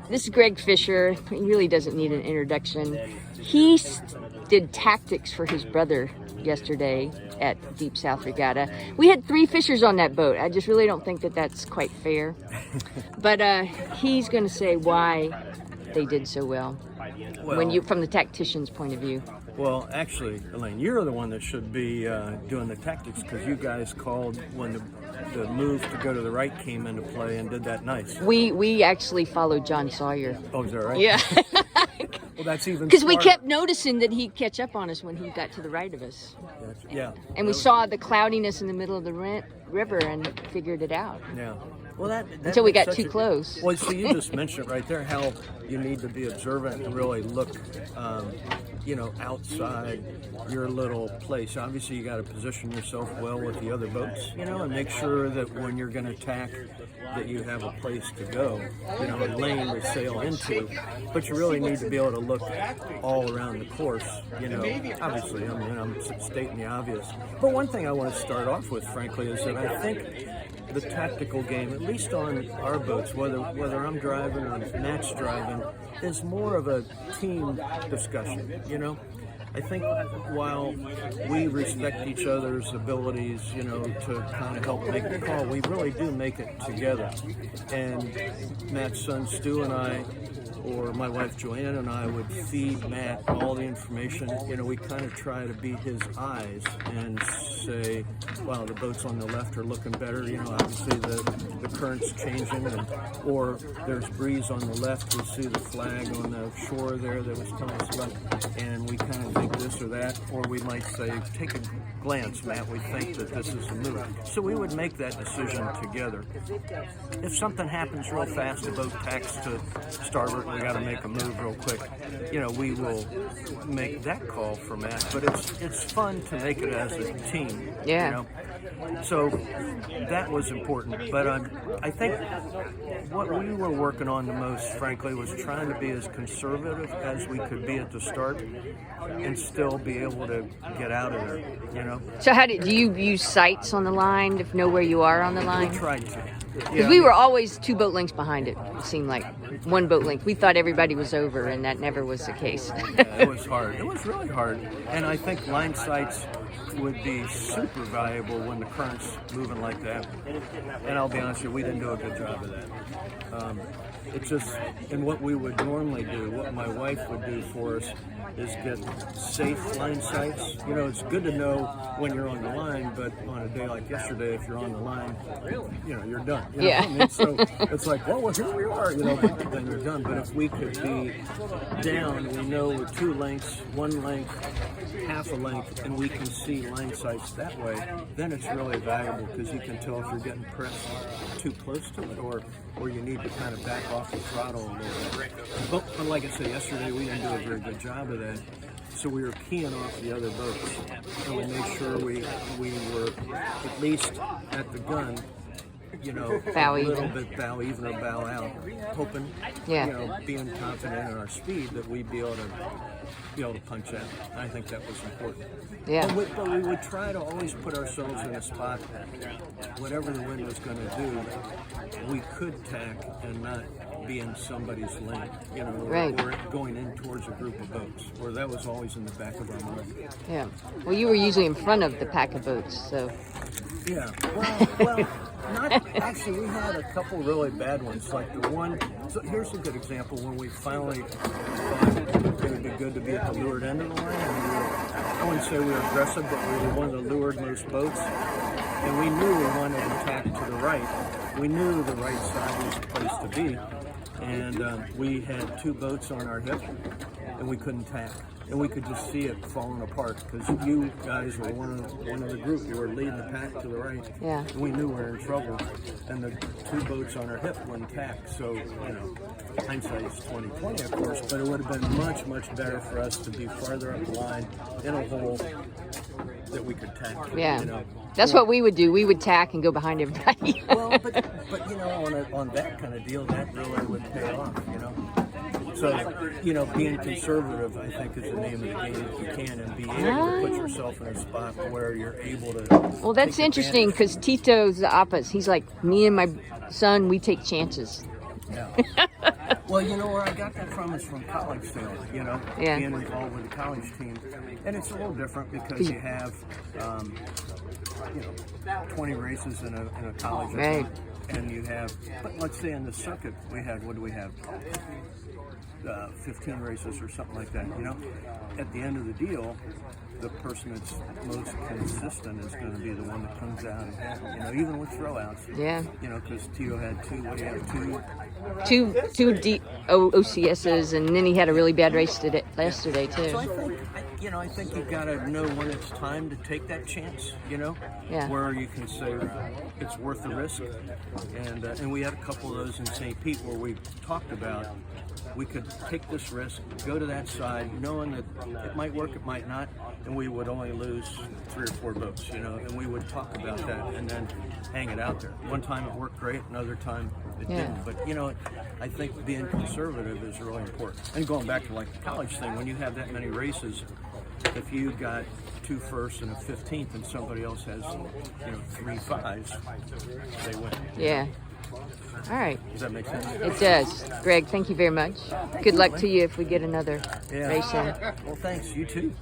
This is Greg Fisher. He really doesn't need an introduction. He did tactics for his brother yesterday at Deep South Regatta. We had 3 fishers on that boat. I just really don't think that that's quite fair. But he's going to say why they did so well, from the tactician's point of view. Well, actually, Elaine, you're the one that should be doing the tactics, because you guys called when the move to go to the right came into play and did that nice. We actually followed John Sawyer. Oh, is that right? Yeah. Well, that's even because we kept noticing that he'd catch up on us when he got to the right of us. Yeah. And we saw the cloudiness in the middle of the river and figured it out. Yeah. Well, that until we got too close. Well, so you just mentioned right there how you need to be observant and really look, outside your little place. Obviously, you got to position yourself well with the other boats, and make sure that when you're going to tack, that you have a place to go, a lane to sail into. But you really need to be able to look all around the course. Obviously, I'm stating the obvious. But one thing I want to start off with, frankly, is that I think the tactical game, at least on our boats, whether I'm driving or Matt's driving, is more of a team discussion, I think while we respect each other's abilities, to kind of help make the call, we really do make it together. And Matt's son Stu and I, or my wife Joanne and I, would feed Matt all the information. We kind of try to be his eyes and say, wow, the boats on the left are looking better. Obviously the current's changing, or there's breeze on the left. We see the flag on the shore there that was telling us about, and we kind of think this or that, or we might say, take a glance, Matt, we think that this is a move. So we would make that decision together. If something happens real fast, the boat tacks to starboard, we got to make a move real quick, we will make that call for Matt. But it's fun to make it as a team. Yeah. So that was important. But I think what we were working on the most, frankly, was trying to be as conservative as we could be at the start and still be able to get out of there, So do you use sights on the line to know where you are on the line? We tried to. Because we were always 2 boat lengths behind it. It seemed like 1 boat length. We thought everybody was over, and that never was the case. Yeah, it was hard. It was really hard. And I think line sights would be super valuable when the current's moving like that. And I'll be honest with you, we didn't do a good job of that. It's just, and what we would normally do, what my wife would do for us, is get safe line sights. It's good to know when you're on the line, but on a day like yesterday, if you're on the line, you're done. Yeah. So it's like, well, here we are, then you're done. But if we could be down, we know with 2 lengths, 1 length, half a length, and we can see line sights that way, then it's really valuable, because you can tell if you're getting pressed too close to it, or you need to kind of back off the throttle a little bit. But like I said, yesterday we didn't do a very good job of that. So we were keying off the other boats, and we made sure we were at least at the gun, bow a little even. bit bow even or bow out, hoping, being confident in our speed that we'd be able to punch out. I think that was important. Yeah. But we would try to always put ourselves in a spot, whatever the wind was going to do, we could tack and not be in somebody's lane, right. or going in towards a group of boats, or that was always in the back of our mind. Yeah. Well, you were usually in front of the pack of boats, so. Yeah. Well, not actually. We had a couple really bad ones, like the one. So here's a good example when we finally thought it would be good to be at the leeward end of the line. I wouldn't say we were aggressive, but we were one of the leewardmost boats, and we knew we wanted to tack to the right. We knew the right side was the place to be, and we had 2 boats on our hip, and we couldn't tack. And we could just see it falling apart, because you guys were one of the group. You were leading the pack to the right. Yeah. And we knew we were in trouble. And the 2 boats on our hip wouldn't tack. So, hindsight is 20/20, of course, but it would have been much, much better for us to be farther up the line in a hole that we could tack. Yeah. That's what we would do. We would tack and go behind everybody. Well, but on that kind of deal, that really would pay off, So, being conservative, I think, is the name of the game if you can, and be able to put yourself in a spot where you're able to. Well, that's interesting, because Tito's the opposite. He's like, me and my son, we take chances. Yeah. Well, you know where I got that from is from college sales, you know, Yeah. being involved with the college team. And it's a little different because you have, 20 races in a college. Right. And you have, but let's say in the circuit, we had, what do we have? 15 races or something like that, you know. At the end of the deal, the person that's most consistent is going to be the one that comes out ahead, you know, even with throwouts. Yeah. You know, because Tito had two Two OCSs, and then he had a really bad race yesterday too. So I think you've got to know when it's time to take that chance, you know, Yeah. where you can say it's worth the risk. And we had a couple of those in St. Pete where we talked about we could take this risk, go to that side, knowing that it might work, it might not, and we would only lose 3 or 4 boats, you know, and we would talk about that and then hang it out there. One time it worked great, another time it didn't. But, you know, I think being conservative is really important. And going back to like the college thing, when you have that many races, if you got 2 firsts and a 15th and somebody else has, 3 5s, they win. Yeah. All right. Does that make sense? It does. Greg, thank you very much. Good luck to you if we get another race in. Well, thanks. You too.